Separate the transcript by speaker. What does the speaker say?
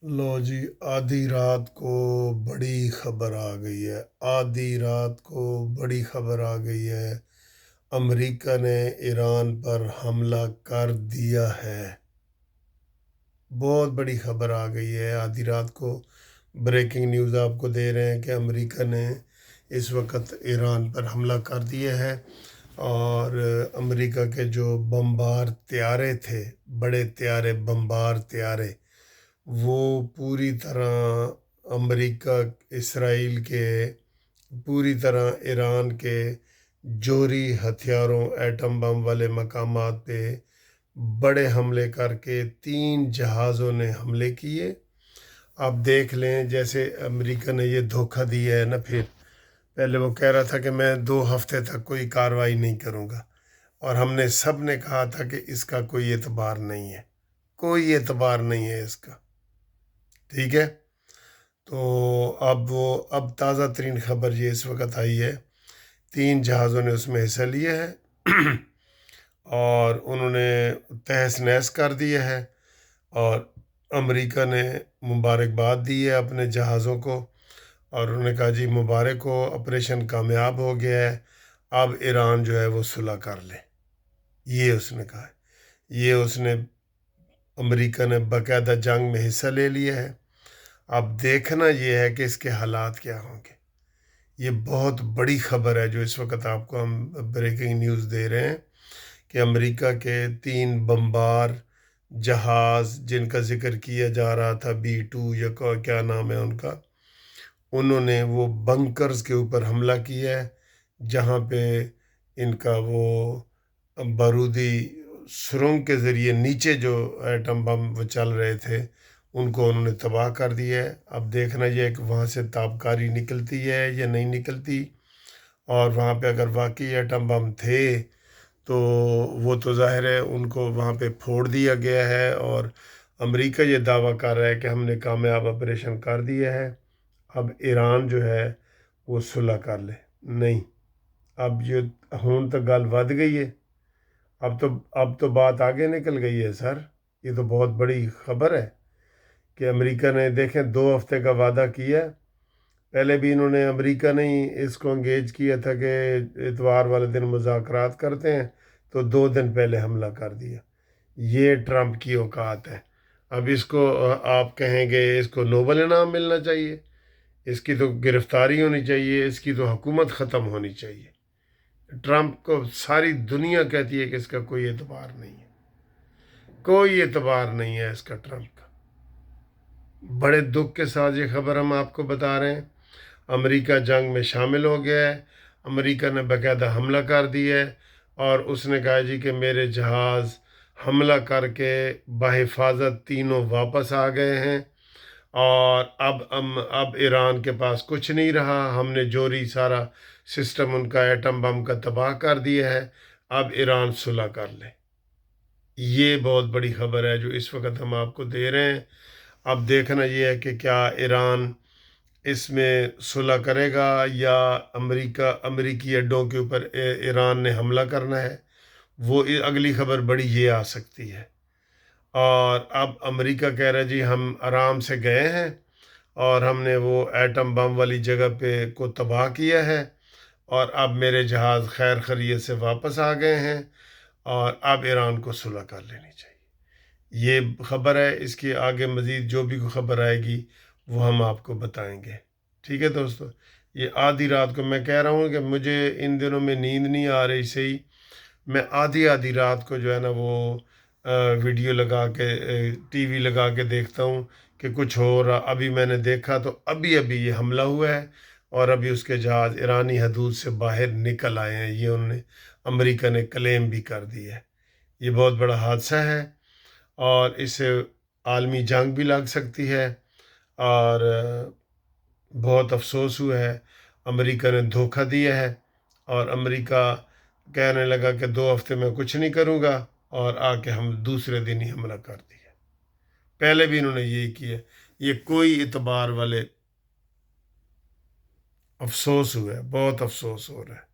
Speaker 1: لو جی، آدھی رات کو بڑی خبر آ گئی ہے۔ آدھی رات کو بڑی خبر آ گئی ہے۔ امریکہ نے ایران پر حملہ کر دیا ہے۔ بہت بڑی خبر آ گئی ہے آدھی رات کو۔ بریکنگ نیوز آپ کو دے رہے ہیں کہ امریکہ نے اس وقت ایران پر حملہ کر دیا ہے، اور امریکہ کے جو بمبار طیارے تھے، بڑے طیارے، بمبار طیارے، وہ پوری طرح امریکہ، اسرائیل کے، پوری طرح ایران کے جوہری ہتھیاروں، ایٹم بم والے مقامات پہ بڑے حملے کر کے 3 جہازوں نے حملے کیے۔ آپ دیکھ لیں، جیسے امریکہ نے یہ دھوکہ دیا ہے نا، پھر پہلے وہ کہہ رہا تھا کہ میں 2 ہفتے تک کوئی کارروائی نہیں کروں گا، اور ہم نے سب نے کہا تھا کہ اس کا کوئی اعتبار نہیں ہے، کوئی اعتبار نہیں ہے اس کا، ٹھیک ہے۔ تو اب تازہ ترین خبر یہ اس وقت آئی ہے، 3 جہازوں نے اس میں حصہ لیا ہے اور انہوں نے تہس نہس کر دیا ہے، اور امریکہ نے مبارکباد دی ہے اپنے جہازوں کو، اور انہوں نے کہا جی مبارک ہو، آپریشن کامیاب ہو گیا ہے، اب ایران جو ہے وہ صلح کر لے، یہ اس نے کہا ہے۔ یہ اس نے، امریکہ نے باقاعدہ جنگ میں حصہ لے لیا ہے۔ اب دیکھنا یہ ہے کہ اس کے حالات کیا ہوں گے۔ یہ بہت بڑی خبر ہے جو اس وقت آپ کو ہم بریکنگ نیوز دے رہے ہیں کہ امریکہ کے 3 بمبار جہاز، جن کا ذکر کیا جا رہا تھا B-2 یا کیا نام ہے ان کا، انہوں نے وہ بنکرز کے اوپر حملہ کیا ہے، جہاں پہ ان کا وہ بارودی سرنگ کے ذریعے نیچے جو ایٹم بم وہ چل رہے تھے، ان کو انہوں نے تباہ کر دیا ہے۔ اب دیکھنا یہ ہے کہ وہاں سے تابکاری نکلتی ہے یا نہیں نکلتی، اور وہاں پہ اگر واقعی ایٹم بم تھے تو وہ تو ظاہر ہے ان کو وہاں پہ پھوڑ دیا گیا ہے، اور امریکہ یہ دعویٰ کر رہا ہے کہ ہم نے کامیاب آپریشن کر دیا ہے، اب ایران جو ہے وہ صلح کر لے۔ نہیں، اب یہ ہون تو گل ود گئی ہے، اب تو بات آگے نکل گئی ہے سر۔ یہ تو بہت بڑی خبر ہے کہ امریکہ نے، دیکھیں، 2 ہفتے کا وعدہ کیا ہے۔ پہلے بھی انہوں نے، امریکہ نے ہی اس کو انگیج کیا تھا کہ اتوار والے دن مذاکرات کرتے ہیں، تو 2 دن پہلے حملہ کر دیا۔ یہ ٹرمپ کی اوقات ہے۔ اب اس کو آپ کہیں گے اس کو نوبل انعام ملنا چاہیے، اس کی تو گرفتاری ہونی چاہیے، اس کی تو حکومت ختم ہونی چاہیے۔ ٹرمپ کو ساری دنیا کہتی ہے کہ اس کا کوئی اعتبار نہیں ہے، کوئی اعتبار نہیں ہے اس کا، ٹرمپ کا۔ بڑے دکھ کے ساتھ یہ خبر ہم آپ کو بتا رہے ہیں، امریکہ جنگ میں شامل ہو گیا ہے، امریکہ نے باقاعدہ حملہ کر دیا ہے، اور اس نے کہا جی کہ میرے جہاز حملہ کر کے بحفاظت تینوں واپس آ گئے ہیں، اور اب ایران کے پاس کچھ نہیں رہا، ہم نے جوہری سارا سسٹم ان کا ایٹم بم کا تباہ کر دیا ہے، اب ایران صلح کر لے۔ یہ بہت بڑی خبر ہے جو اس وقت ہم آپ کو دے رہے ہیں۔ اب دیکھنا یہ ہے کہ کیا ایران اس میں صلح کرے گا، یا امریکی اڈوں کے اوپر ایران نے حملہ کرنا ہے۔ وہ اگلی خبر بڑی یہ آ سکتی ہے، اور اب امریکہ کہہ رہا ہے جی ہم آرام سے گئے ہیں، اور ہم نے وہ ایٹم بم والی جگہ پہ کو تباہ کیا ہے، اور اب میرے جہاز خیر خیریت سے واپس آ گئے ہیں، اور اب ایران کو صلح کر لینی چاہیے۔ یہ خبر ہے، اس کی آگے مزید جو بھی کوئی خبر آئے گی وہ ہم آپ کو بتائیں گے، ٹھیک ہے دوستو۔ یہ آدھی رات کو میں کہہ رہا ہوں کہ مجھے ان دنوں میں نیند نہیں آ رہی صحیح، میں آدھی رات کو جو ہے نا وہ ویڈیو لگا کے، ٹی وی لگا کے دیکھتا ہوں کہ کچھ ہو رہا۔ ابھی میں نے دیکھا تو ابھی یہ حملہ ہوا ہے، اور ابھی اس کے جہاز ایرانی حدود سے باہر نکل آئے ہیں، یہ انہوں نے، امریکہ نے کلیم بھی کر دی ہے۔ یہ بہت بڑا حادثہ ہے، اور اس سے عالمی جنگ بھی لگ سکتی ہے، اور بہت افسوس ہوا ہے، امریکہ نے دھوکہ دیا ہے، اور امریکہ کہنے لگا کہ 2 ہفتے میں کچھ نہیں کروں گا، اور آ کے ہم دوسرے دن ہی حملہ کر دیا۔ پہلے بھی انہوں نے یہی کیا۔ یہ کوئی اعتبار والے، افسوس ہوا ہے، بہت افسوس ہو رہا ہے۔